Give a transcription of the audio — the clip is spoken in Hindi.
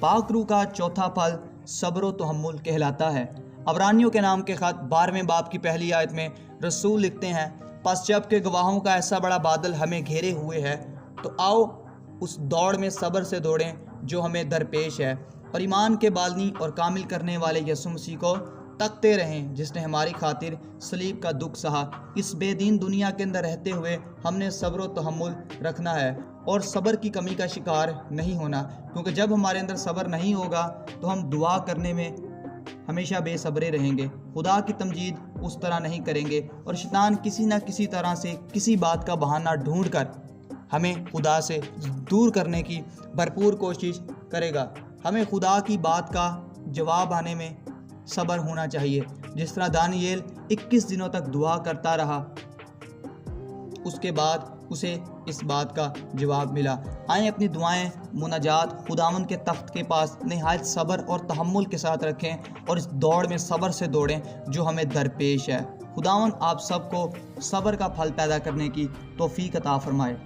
पाक रूह का चौथा फल सब्र तहम्मुल कहलाता है। अबरानियों के नाम के खत 12वें बाब की पहली आयत में रसूल लिखते हैं, बस जब के गवाहों का ऐसा बड़ा बादल हमें घेरे हुए है तो आओ उस दौड़ में सब्र से दौड़ें जो हमें दरपेश है, और ईमान के बालनी और कामिल करने वाले यीशु मसीह को तकते रहें जिसने हमारी खातिर सलीब का दुख सहा। इस बेदीन दुनिया के अंदर रहते हुए हमने सब्र व तहम्मुल रखना है और सब्र की कमी का शिकार नहीं होना, क्योंकि जब हमारे अंदर सब्र नहीं होगा तो हम दुआ करने में हमेशा बेसब्रे रहेंगे, खुदा की तमजीद उस तरह नहीं करेंगे और शैतान किसी न किसी तरह से किसी बात का बहाना ढूंढकर हमें खुदा से दूर करने की भरपूर कोशिश करेगा। हमें खुदा की बात का जवाब आने में सब्र होना चाहिए। जिस तरह दानियेल 21 दिनों तक दुआ करता रहा, उसके बाद उसे इस बात का जवाब मिला। आए अपनी दुआएं मुनाजात खुदावंद के तख्त के पास निहायत सब्र और तहम्मुल के साथ रखें और इस दौड़ में सब्र से दौड़ें जो हमें दरपेश है। खुदावंद आप सबको सब्र का फल पैदा करने की तौफीक अता फरमाए।